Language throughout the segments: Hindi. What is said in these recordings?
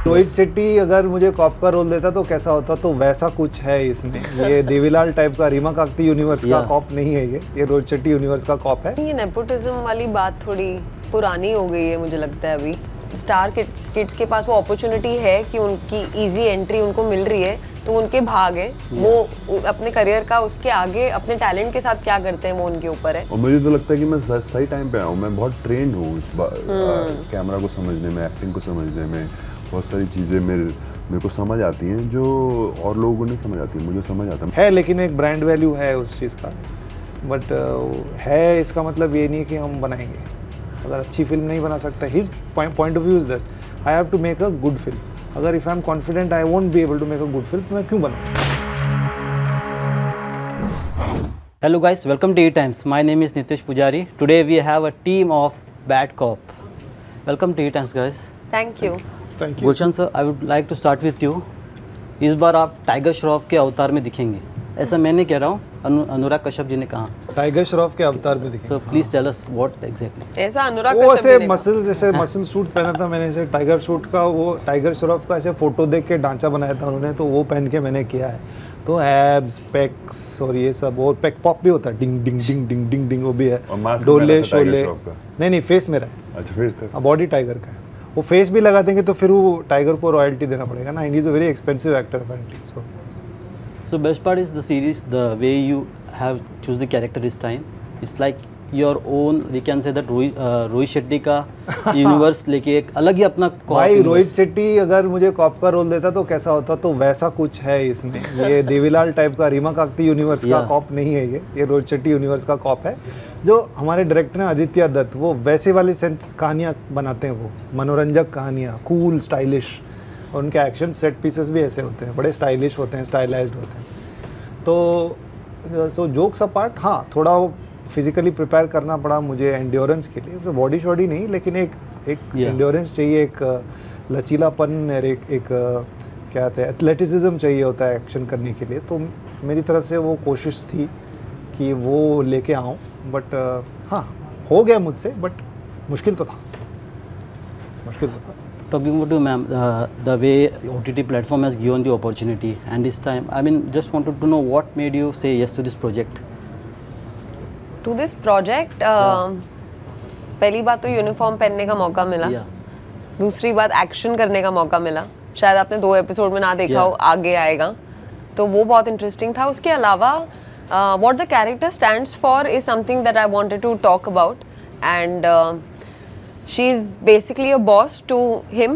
रोहित शेट्टी अगर मुझे कॉप का रोल देता तो कैसा होता, तो वैसा कुछ है इसमें। ये देवीलाल टाइप का, रीमा काकती यूनिवर्स का कॉप नहीं है ये रोहित शेट्टी यूनिवर्स का कॉप है। ये नेपोटिज्म वाली बात थोड़ी पुरानी हो गई है मुझे लगता है। अभी स्टार किड्स के पास वो अपॉर्चुनिटी है कि उनकी इजी एंट्री उनको मिल रही है, तो उनके भाग है। वो अपने करियर का उसके आगे अपने टैलेंट के साथ क्या करते हैं वो उनके ऊपर है। और मुझे तो लगता है कि मैं सही टाइम पे आया हूँ। मैं बहुत ट्रेंड हूँ कैमरा को समझने में, एक्टिंग को समझने में। बहुत सारी चीज़ें मेरे को समझ आती हैं जो और लोगों को नहीं समझ आती, मुझे समझ आता है। लेकिन एक ब्रांड वैल्यू है उस चीज़ का, बट है इसका मतलब ये नहीं कि हम बनाएंगे। अगर अच्छी फिल्म नहीं बना सकता, his point of view is that I have to make a good film. अगर if I am confident I won't be able to make a good film, तो मैं क्यों बनाऊँ? Hello guys, welcome to E-Times. My name is Nitesh Pujari. Today we have a team of Bad Cop. Welcome to E-Times guys. Thank you. Gulshan sir, I would like to start with you. इस बार आप टाइगर श्रॉफ के अवतार में दिखेंगे, ऐसा मैं नहीं कह रहा हूँ, अनुराग कश्यप जी ने कहा। टाइगर श्रॉफ के अवतार में दिखेंगे। तो please tell us what exactly. ऐसा अनुराग वो कश्यप ऐसे मसल्स, जैसे मसल सूट पहना था मैंने, ऐसे टाइगर सूट का, वो टाइगर श्रॉफ का ऐसे फोटो देख के ढांचा बनाया था उन्होंने, तो वो पहन के मैंने किया है। तो एब्स, पेक्स और ये सब, और पेक पॉप भी होता है, डिंग डिंग डिंग डिंग डिंग डिंग, वो भी है। डोले शोले नहीं, फेस मेरा है। अच्छा, फेस था। बॉडी टाइगर का है। वो फेस भी लगा देंगे तो फिर वो टाइगर को रॉयल्टी देना पड़ेगा ना। And he is a very expensive actor apparently. So best part is the series, the way you have choose the character this time. It's like your own, we can say that Rohit Shetty का यूनिवर्स लेके एक अलग ही अपना भाई। रोहित शेट्टी अगर मुझे कॉप का रोल देता तो कैसा होता, तो वैसा कुछ है इसमें। ये देवीलाल टाइप का, रीमा काकती यूनिवर्स का कॉप नहीं है ये रोहित शेट्टी यूनिवर्स का कॉप है। जो हमारे डायरेक्टर हैं आदित्य दत्त, वो वैसे वाली सेंस कहानियाँ बनाते हैं, वो मनोरंजक कहानियाँ, कूल, स्टाइलिश। और उनके एक्शन सेट पीसेस भी ऐसे होते हैं, बड़े स्टाइलिश होते हैं, स्टाइलाइज्ड होते हैं। तो सो जोक्स अपार्ट, हाँ थोड़ा फिजिकली प्रिपेयर करना पड़ा मुझे एंड्योरेंस के लिए। तो बॉडी शॉडी नहीं, लेकिन एक एंड्योरेंस चाहिए, एक लचीलापन और एक क्या कहते हैं, एथलेटिसिज्म चाहिए होता है एक्शन करने के लिए। तो मेरी तरफ से वो कोशिश थी कि वो लेके आऊँ, बट हाँ हो गया मुझसे, बट मुश्किल तो था। Talking about you, ma'am, the way OTT platform has given the opportunity, and this time, I mean, just wanted to know what made you say yes to this project. To this project, पहली बात तो यूनिफॉर्म पहनने का मौका मिला। दूसरी बात एक्शन करने का मौका मिला। शायद आपने 2 एपिसोड में ना देखा हो, आगे आएगा, तो वो बहुत इंटरेस्टिंग था। उसके अलावा what the character stands for is something that I wanted to talk about, and she is basically a boss to him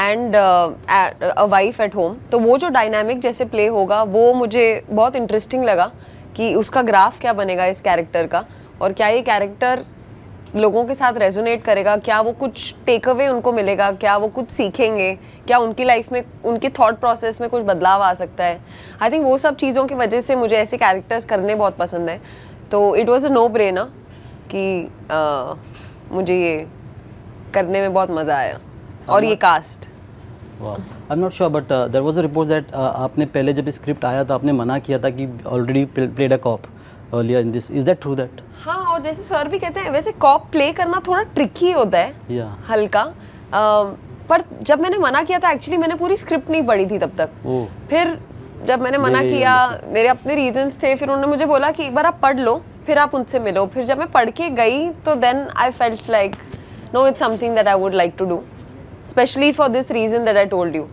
and a wife at home. तो वो जो डायनामिक जैसे प्ले होगा, वो मुझे बहुत इंटरेस्टिंग लगा कि उसका ग्राफ क्या बनेगा इस कैरेक्टर का, और क्या ये कैरेक्टर लोगों के साथ रेजोनेट करेगा, क्या वो कुछ टेक अवे उनको मिलेगा, क्या वो कुछ सीखेंगे, क्या उनकी लाइफ में, उनके थॉट प्रोसेस में कुछ बदलाव आ सकता है। आई थिंक वो सब चीज़ों की वजह से मुझे ऐसे कैरेक्टर्स करने बहुत पसंद है। तो it was a no brainer कि मुझे ये करने में बहुत मज़ा आया। और ये cast, I am not sure, but there was a report that आपने पहले जब स्क्रिप्ट आया था आपने मना किया था कि already played a cop earlier in this, is that true that? हाँ, और जैसे सर भी कहते हैं, वैसे कॉप प्ले करना थोड़ा ट्रिकी होता है, हल्का। पर जब मैंने मना किया था, एक्चुअली मैंने पूरी स्क्रिप्ट नहीं पढ़ी थी तब तक। फिर जब मैंने मना किया, मेरे अपने रीजंस थे, फिर उन्होंने मुझे बोला कि एक बार आप पढ़ लो, फिर आप उनसे मिलो। फिर जब मैं पढ़ के गई तो then I felt like no, it's something that I would like to do, especially for this reason that I told you.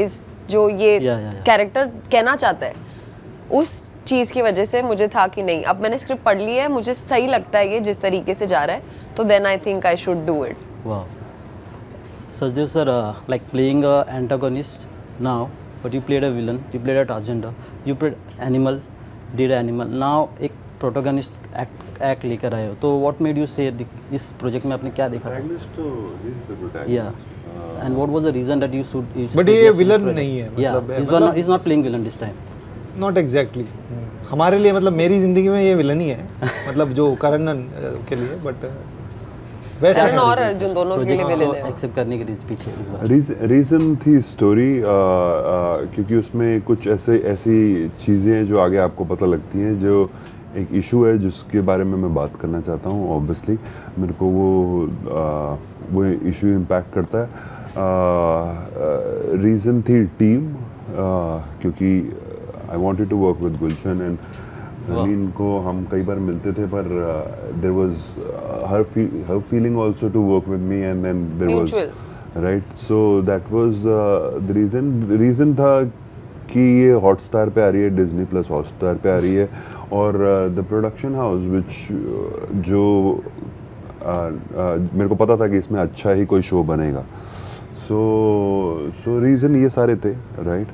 इस जो ये कैरेक्टर कहना चाहता है, उस चीज़ की वजह से मुझे था कि नहीं, अब मैंने स्क्रिप्ट पढ़ ली है, मुझे सही लगता है ये जिस तरीके से जा रहा है, तो then I think I should do it. Wow. Sajdev sir, like playing a antagonist now, but you played a villain, you played a transgender, you played animal, did animal. Now एक प्रोटोगनिस्ट एक्ट लेकर आए हो, तो व्हाट मेड यू से इस प्रोजेक्ट में आपने क्या देखा था? या and what was the reason that you should, but ये विलन नहीं है, मतलब is not playing villain this time. Not exactly हमारे लिए, मतलब मेरी जिंदगी में ये विलन ही है, मतलब जो करणन के लिए, बट वैसे और अर्जुन दोनों के लिए विलन है। एक्सेप्ट करने के पीछे रीजन थी स्टोरी, क्योंकि उसमें कुछ ऐसी चीज़ें हैं जो आगे आपको पता लगती हैं, जो एक इशू है जिसके बारे में मैं बात करना चाहता हूँ। ऑब्वियसली मेरे को वो इशू इम्पैक्ट करता है। रीज़न थी टीम, क्योंकि I wanted to work with Gulshan and Harleen को हम कई बार मिलते थे, पर there was her feeling also to work with me and then there was right, so that was the reason था कि ये हॉटस्टार पे आ रही है, डिज्नी प्लस हॉटस्टार पे आ रही है, और द प्रोडक्शन हाउस विच जो मेरे को पता था कि इसमें अच्छा ही कोई शो बनेगा, सो रीज़न ये सारे थे, राइट।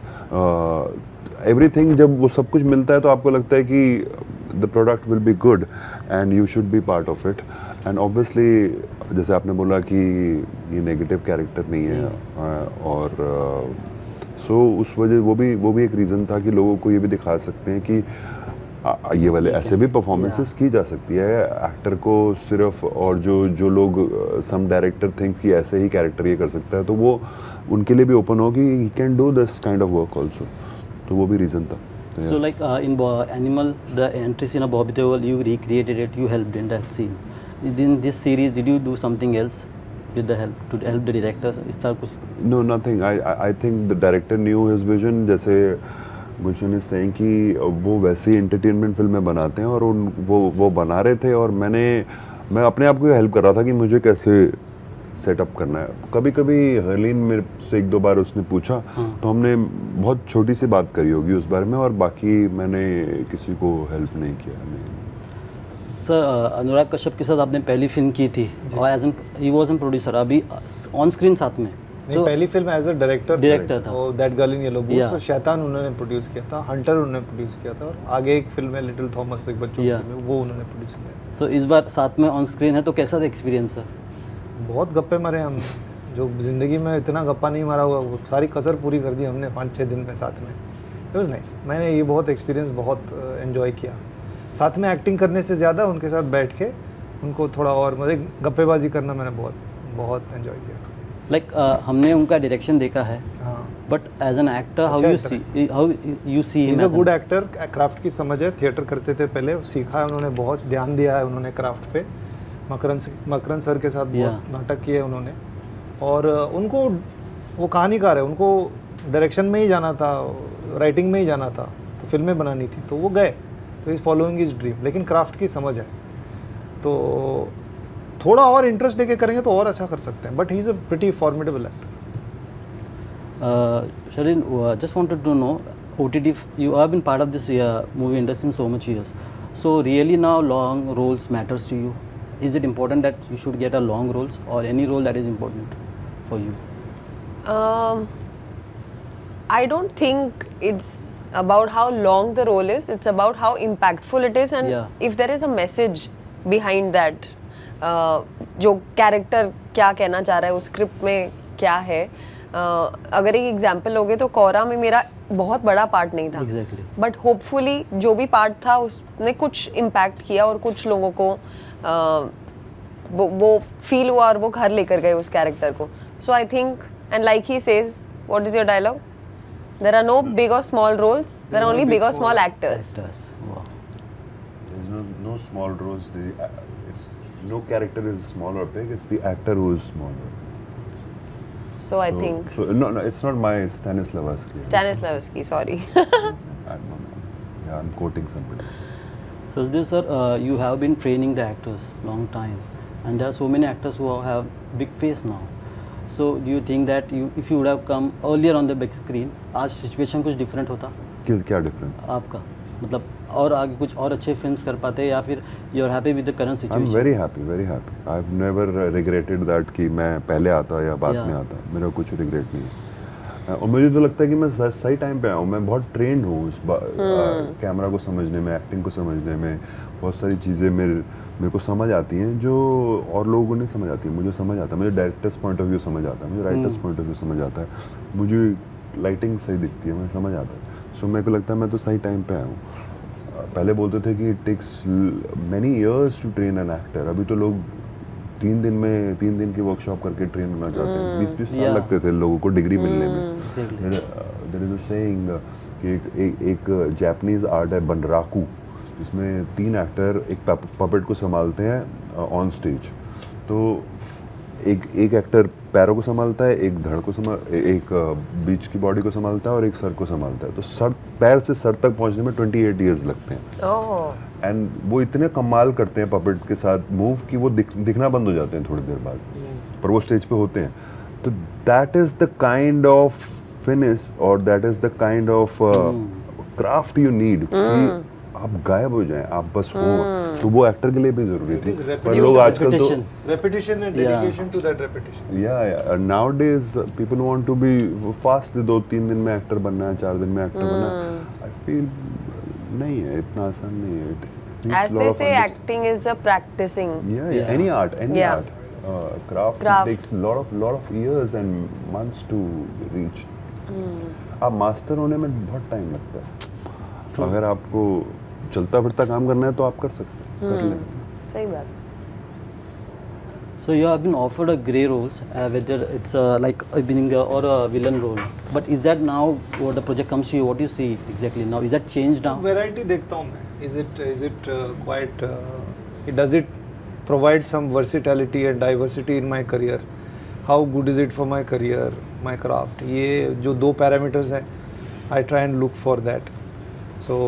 एवरीथिंग जब वो सब कुछ मिलता है तो आपको लगता है कि the product will be good and you should be part of it, and obviously जैसे आपने बोला कि ये नेगेटिव कैरेक्टर नहीं है, और सो उस वजह वो भी एक रीज़न था कि लोगों को ये भी दिखा सकते हैं कि ये वाले ऐसे भी परफॉर्मेंसेस की जा सकती है एक्टर को सिर्फ, और जो लोग सम डायरेक्टर थिंक्स कि ऐसे ही कैरेक्टर ये कर सकता है, तो वो उनके लिए भी ओपन हो कि he can do this kind of work also, तो वो भी रीज़न था। So like in Animal, the entry scene of Bobby Deol, you recreated it, you helped in that scene. In this series, did you do something else with the help to help the directors? इस तरह कुछ? No, nothing. I think the director knew his vision. जैसे गुलशन इज सेइंग कि वो वैसी एंटरटेनमेंट फिल्में बनाते हैं, और वो बना रहे थे, और मैं अपने आप को हेल्प कर रहा था कि मुझे कैसे सेटअप करना है। कभी कभी हरलीन मेरे से एक दो बार उसने पूछा, तो हमने बहुत छोटी सी बात करी होगी उस बारे में, और बाकी मैंने किसी को हेल्प नहीं किया। सर अनुराग कश्यप के साथ आपने पहली फिल्म की थी, और as an he was an producer, अभी ऑन स्क्रीन साथ में तो पहली फिल्म एज अ डायरेक्टर था, वो that girl in yellow boots, और शैतान उन्होंने प्रोड्यूस किया था, हंटर उन्होंने प्रोड्यूस किया था, और आगे एक फिल्म है लिटिल थॉमस, एक बच्चों की फिल्म, वो उन्होंने प्रोड्यूस किया। सो इस बार साथ में ऑन स्क्रीन है, तो कैसा था एक्सपीरियंस सर? बहुत गप्पे मारे हम, जो ज़िंदगी में इतना गप्पा नहीं मारा हुआ, वो सारी कसर पूरी कर दी हमने 5-6 दिन में साथ में। इट वाज नाइस, मैंने ये बहुत एक्सपीरियंस बहुत एंजॉय किया, साथ में एक्टिंग करने से ज़्यादा उनके साथ बैठ के उनको थोड़ा और मतलब गप्पेबाजी करना मैंने बहुत एंजॉय किया। लाइक हमने उनका डायरेक्शन देखा है, but as an actor how you see him? Is a good actor, craft की समझ है, थिएटर करते थे पहले, सीखा है उन्होंने, बहुत ध्यान दिया है उन्होंने क्राफ्ट पे। मकरन सर के साथ बहुत नाटक किए उन्होंने, और उनको वो कहानीकार है, उनको डायरेक्शन में ही जाना था, राइटिंग में ही जाना था, तो फिल्में बनानी थी, तो वो गए, तो इज़ फॉलोइंग हिज ड्रीम, लेकिन क्राफ्ट की समझ है, तो थोड़ा और इंटरेस्ट लेके करेंगे तो और अच्छा कर सकते हैं, but he is a pretty formidable actor. Sharin, just wanted to know, OTT, you have been part of this movie industry in so much years, so really now long roles matters to you? Is it important that you should get a long roles, or any role that is important for you? I don't think it's about how long the role is, it's about how impactful it is, and if there is a message behind that, जो कैरेक्टर क्या कहना चाह रहा है, उस स्क्रिप्ट में क्या है। अगर एक एग्जांपल लोगे तो कोरा में मेरा बहुत बड़ा पार्ट नहीं था, बट होपफुली जो भी पार्ट था उसने कुछ इम्पैक्ट किया, और कुछ लोगों को वो फील हुआ, और वो घर लेकर गए उस कैरेक्टर को। So I think, and like he says, what is your dialogue, there are no big और small roles, there are only big और small actors. No small roles. No character is small or big. It's the actor who is smaller. So I think. So no, it's not my Stanislavski. Stanislavski, sorry. I'm quoting somebody. Sachdev sir, you have been training the actors long time, and there are so many actors who have big face now. So do you think that if you would have come earlier on the big screen, आज situation कुछ different होता? क्या different? आपका मतलब और आगे कुछ और अच्छे फिल्म्स कर पाते, या फिर you are happy with the current situation? I am very happy. I have never regretted that कि मैं पहले आता या बाद में आता, मेरा कुछ रिग्रेट नहीं है, और मुझे तो लगता है कि मैं सही टाइम पे आया हूँ। मैं बहुत ट्रेंड हूँ उस कैमरा को समझने में, एक्टिंग को समझने में, बहुत सारी चीज़ें मेरे को समझ आती हैं जो और लोगों को नहीं समझ आती है। मुझे समझ आता है, मुझे डायरेक्टर्स पॉइंट ऑफ व्यू समझ आता है, मुझे राइटर्स पॉइंट ऑफ व्यू समझ आता है, मुझे लाइटिंग सही दिखती है, मुझे समझ आता है। सो मेरे को लगता है मैं तो सही टाइम पे आया हूँ। पहले बोलते थे कि it takes many years to train an actor, अभी तो लोग 3 दिन की वर्कशॉप करके ट्रेन होना चाहते हैं। 20-20 साल लगते थे लोगों को डिग्री मिलने में। देयर इज अ सेइंग कि एक जापानीज आर्ट है बनराकू, जिसमें 3 एक्टर एक पपेट को संभालते हैं ऑन स्टेज। तो एक एक्टर पैरों को संभालता है, एक धड़ को एक बीच की बॉडी को संभालता है और एक सर को संभालता है। तो सर, पैर से सर तक पहुंचने में 28 इयर्स लगते हैं। एंड वो इतने कमाल करते हैं पपेट के साथ मूव कि वो दिखना बंद हो जाते हैं थोड़ी देर बाद, पर वो स्टेज पे होते हैं। तो that is the kind of finish और that is the kind of craft you need कि आप गायब हो जाएं, आप बस हो। तो वो एक्टर के लिए भी जरूरी थी। पर लोग आजकल तो repetition and dedication to that repetition. yeah nowadays people want to be fast, 2-3 दिन में एक्टर बनना है, 4 दिन में एक्टर बनना है। I feel नहीं है, इतना आसान नहीं है। As they say, acting is a practicing. Yeah. Any art. Craft takes lot of years and months to reach. आप मास्टर होने में बहुत टाइम लगता है। अगर आपको चलता फिरता काम करना है तो आप कर सकते हैं, कर लें। सही बात। So you have been offered a grey roles, whether it's like being or a villain role. But is that now what the project comes to you? What do you see exactly now? Is that changed now? Variety देखता हूँ मैं. Is it quite? Does it provide some versatility and diversity in my career? How good is it for my career, my craft? ये जो 2 parameters हैं, I try and look for that. So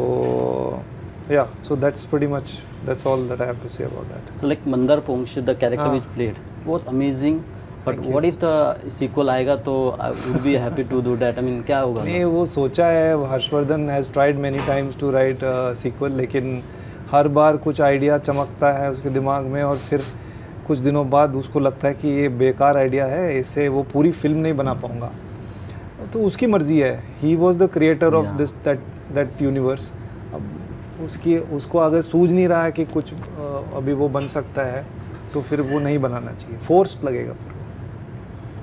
yeah, so that's all that I have to say about that. So like Mandar Pongsh, the character which played was amazing. But what if the sequel आएगा तो I would be happy to do that. I mean क्या होगा? नहीं, वो सोचा है, Harshvardhan has tried many times to write a sequel, लेकिन हर बार कुछ आइडिया चमकता है उसके दिमाग में और फिर कुछ दिनों बाद उसको लगता है कि ये बेकार आइडिया है, इससे वो पूरी फिल्म नहीं बना पाऊंगा। तो उसकी मर्जी है। He was the creator of that universe. अब उसको अगर सूझ नहीं रहा है कि कुछ अभी वो बन सकता है तो फिर वो नहीं बनाना चाहिए, फोर्स्ड लगेगा फिर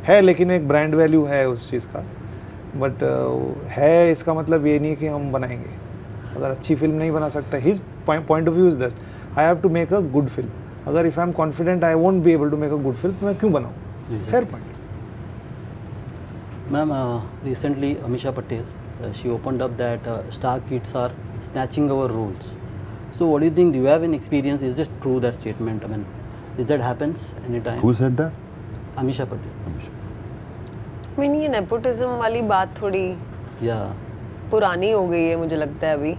है। लेकिन एक ब्रांड वैल्यू है उस चीज़ का, बट है इसका मतलब ये नहीं कि हम बनाएंगे। अगर अच्छी फिल्म नहीं बना सकता, his point of view is that I have to make a good film. अगर if I am confident I won't be able to make a good film, मैं क्यों बनाऊँ? Fair point. Ma'am, recently Amisha Patel, she opened up that star kids are snatching our roles. So what do you think? Do you have any experience? Is this true, that statement? I mean, is that happens anytime? Who said that? Amisha Patel. I mean, ये nepotism वाली बात थोड़ी पुरानी हो गई है मुझे लगता है अभी।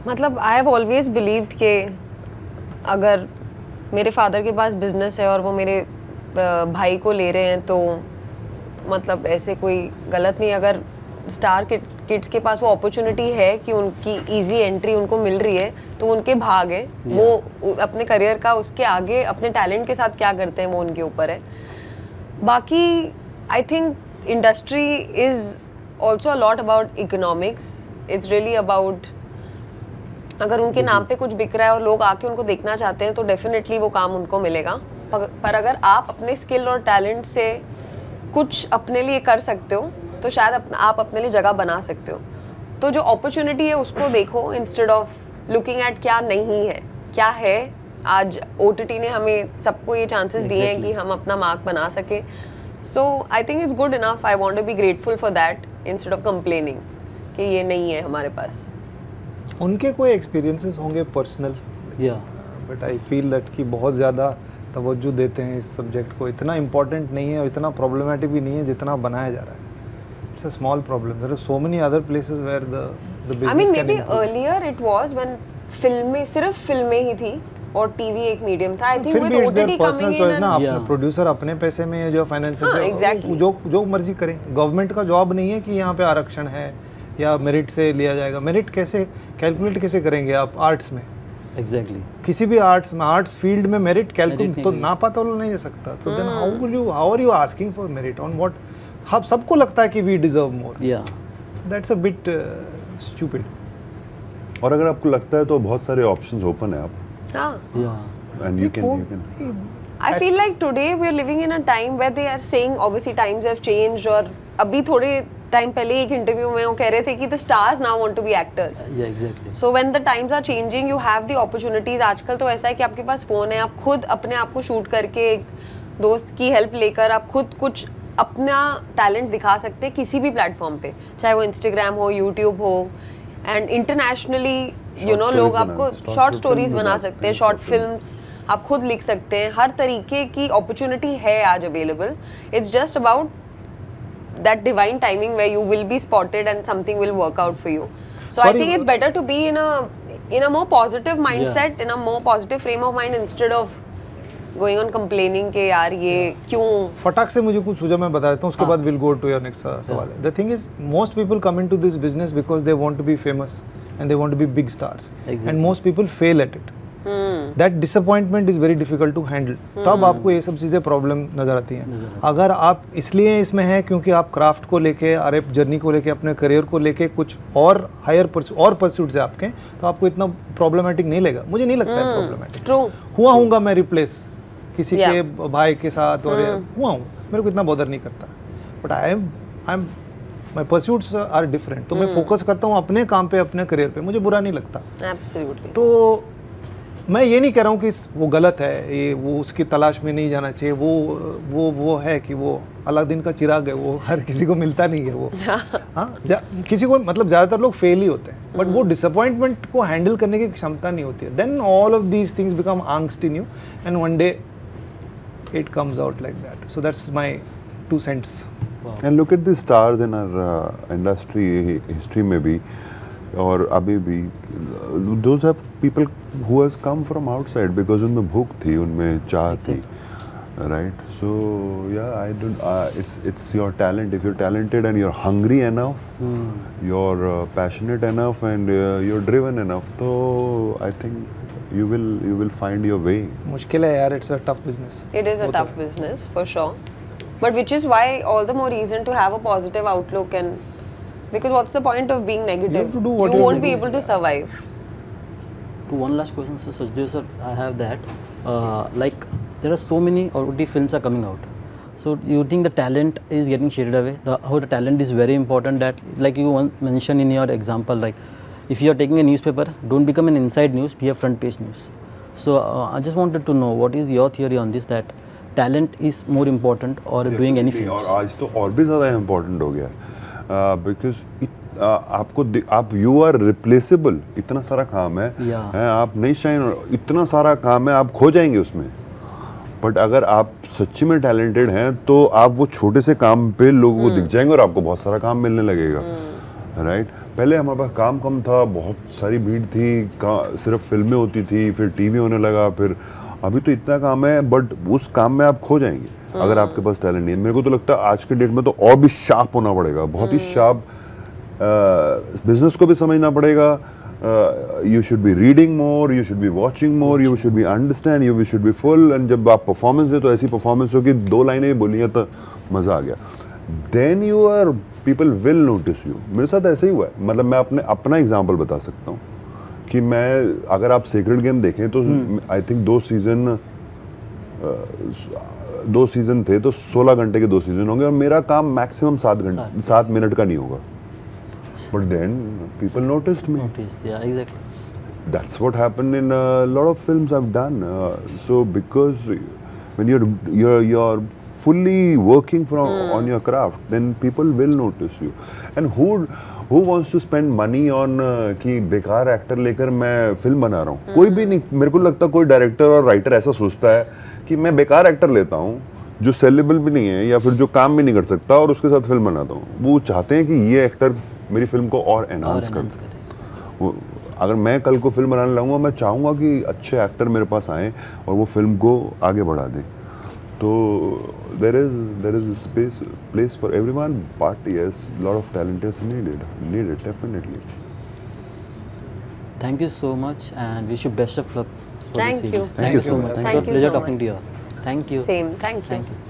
मतलब I have always believed कि अगर मेरे फादर के पास बिजनेस है और वो मेरे भाई को ले रहे हैं तो मतलब ऐसे कोई गलत नहीं। अगर स्टार किड्स के पास वो अपॉर्चुनिटी है कि उनकी इजी एंट्री उनको मिल रही है तो उनके भाग है। वो अपने करियर का उसके आगे अपने टैलेंट के साथ क्या करते हैं वो उनके ऊपर है। बाकी I think industry is also a lot about economics. It's really about अगर उनके नाम पे कुछ बिक रहा है और लोग आके उनको देखना चाहते हैं तो डेफिनेटली वो काम उनको मिलेगा। पर अगर आप अपने स्किल और टैलेंट से कुछ अपने लिए कर सकते हो तो शायद आप अपने लिए जगह बना सकते हो। तो जो अपॉर्चुनिटी है उसको देखो इंस्टेड ऑफ लुकिंग एट क्या नहीं है, क्या है। आज OTT ने हमें सबको ये चांसेस दिए हैं कि हम अपना मार्क बना सके। So I think it's good enough. I want to be grateful for that instead of complaining कि ये नहीं है हमारे पास। उनके कोई एक्सपीरियंसेस होंगे personal, but I feel that कि बहुत ज़्यादा तवज्जो देते हैं इस सब्जेक्ट को। इतना इम्पोर्टेंट नहीं है और इतना प्रॉब्लमेटिक भी नहीं है जितना बनाया जा रहा है। It's a small problem. There are so many other places where the business. I mean, maybe earlier it was when फिल्में सिर्फ फिल्में ही थी और टीवी एक मीडियम था। I think with OTT coming in ना अपने प्रोड्यूसर अपने पैसे में जो फाइनेंसर जो मर्जी करें। गवर्नमेंट का जॉब नहीं है कि यहाँ पे आरक्षण है या मेरिट से लिया जाएगा। मेरिट कैसे कैलकुलेट कैसे करेंगे आप आर्ट्स में? एग्जैक्टली किसी भी आर्ट्स में, आर्ट्स फील्ड में मेरिट कैलकुलेट तो नापा तो नहीं हो सकता। तो then how are you asking for merit on what? हम सबको लगता है कि we deserve more. That's a bit stupid. और अगर आपको लगता है तो बहुत सारे ऑप्शंस ओपन है। आप and you can I feel like today we are living in a time where they are saying obviously times have changed। और अभी थोड़े टाइम पहले एक इंटरव्यू में वो कह रहे थे कि the stars now want to be actors। exactly। So when the times are changing you have the opportunities। आजकल तो ऐसा है कि आपके पास फ़ोन है, आप खुद अपने आप को शूट करके एक दोस्त की हेल्प लेकर आप खुद कुछ अपना टैलेंट दिखा सकते हैं किसी भी प्लेटफॉर्म पे, चाहे वो इंस्टाग्राम हो, यूट्यूब हो। एंड इंटरनेशनली यू नो लोग आपको शॉर्ट स्टोरीज बना सकते हैं, शॉर्ट फिल्म्स आप खुद लिख सकते हैं, हर तरीके की अपॉर्चुनिटी है आज available. It's just about that divine timing where you will be spotted and something will work out for you. So I think it's better to be in a more positive mindset, in a more positive frame of mind instead of going on complaining के यार ये क्यों. फटाक से मुझे कुछ सुझाव मैं बता देता हूँ, उसके बाद we'll go to your next सवाल. The thing is, most people come into this business because they want to be famous and they want to be big stars, and most people fail at it. That disappointment is very difficult to handle. तब आपको ये सब चीज़ें प्रॉब्लम नज़र आती हैं. अगर आप इसलिए इसमें हैं क्योंकि आप क्राफ्ट को लेके और जर्नी को लेके अपने करियर को लेके कुछ और हायर और परस्यूट्स है आपके, तो आपको इतना प्रॉब्लमैटिक नहीं लगेगा. मुझे नहीं लगता है प्रॉब्लमैटिक. True. हुआ हूँगा मैं रिप्लेस किसी के भाई के साथ और हुआ हूँ, मेरे को इतना बॉदर नहीं करता. But I am my pursuits are different. तो मैं फोकस करता हूँ अपने काम पे, अपने करियर पे, मुझे बुरा नहीं लगता. Absolutely. तो मैं ये नहीं कह रहा हूँ कि वो गलत है, ये वो उसकी तलाश में नहीं जाना चाहिए. वो है कि वो अलादीन का चिराग है, वो हर किसी को मिलता नहीं है वो. हाँ, किसी को मतलब ज़्यादातर लोग फेल ही होते हैं, बट वो डिसअपॉइंटमेंट को हैंडल करने की क्षमता नहीं होती है. Then all of these things become angst in you and one day it comes out like that. So that's my 2 cents. Wow. And look at the stars in our industry history में भी और अभी भी, those have people who has come from outside because उनमें भूख थी, उनमें चाह थी, right? So yeah, I don't. It's your talent. If you're talented and you're hungry enough, you're passionate enough, and you're driven enough, so I think you will find your way. मुश्किल है यार. It's a tough business. It is a tough business for sure, but which is why all the more reason to have a positive outlook. And because what's the point of being negative? You have to do what you you won't have be to able to survive. To one last question, so Sachdev sir, I have that. Like there are so many OTT films are coming out. So you think the talent is getting shaded away? How the talent is very important. That like you mentioned in your example, like if you are taking a newspaper, don't become an inside news, be a front page news. So I just wanted to know what is your theory on this, that talent is more important or doing any films? और आज तो और भी ज़्यादा important हो गया. बिकॉज आप यू आर रिप्लेसेबल. इतना सारा काम है, आप नहीं शाइन, इतना सारा काम है, आप खो जाएंगे उसमें. बट अगर आप सच्ची में टैलेंटेड हैं तो आप वो छोटे से काम पे लोगों को दिख जाएंगे और आपको बहुत सारा काम मिलने लगेगा. राइट. पहले हमारे पास काम कम था, बहुत सारी भीड़ थी, सिर्फ फिल्में होती थी, फिर टीवी होने लगा, फिर अभी तो इतना काम है, बट उस काम में आप खो जाएंगे अगर आपके पास टैलेंट नहीं है. मेरे को तो लगता है आज के डेट में तो और भी शार्प होना पड़ेगा, बहुत ही शार्प. बिजनेस को भी समझना पड़ेगा. You should be reading more, you should be watching more, you should be understand, you should be full. And जब आप परफॉर्मेंस दे तो ऐसी परफॉर्मेंस हो कि 2 लाइनें भी बोली हैं तो मज़ा आ गया. Then you are, people will notice you. मेरे साथ ऐसे ही हुआ है. मतलब मैं अपना एग्जाम्पल बता सकता हूँ कि मैं, अगर आप सेक्रेड गेम देखें तो आई थिंक 2 सीजन थे, तो 16 घंटे के 2 सीजन होंगे और मेरा काम मैक्सिमम 7 मिनट का नहीं होगा. But then people noticed me. Yeah, exactly. That's what happened in a lot of films I've done. So because when you're fully working on your craft, then people will notice you. And who wants to spend money on कि बेकार एक्टर लेकर मैं फिल्म बना रहा हूँ? कोई भी नहीं. मेरे को लगता कोई डायरेक्टर और राइटर ऐसा सोचता है कि मैं बेकार एक्टर लेता हूँ जो सेलेबल भी नहीं है या फिर जो काम भी नहीं कर सकता और उसके साथ फिल्म बनाता हूँ. वो चाहते हैं कि ये एक्टर मेरी फिल्म को और एनहांस करे. अगर मैं कल को फिल्म बनाने लगूंगा, मैं चाहूँगा कि अच्छे एक्टर मेरे पास आएँ और वो फिल्म को आगे बढ़ा दें. तो there is place for everyone, but yes, lot of talent is needed definitely. Thank you so much and wish you best of luck for Thank the you. series. Thank you so much. Thank you Pleasure so talking much. to you. Thank you. Same. Thank you. Thank you.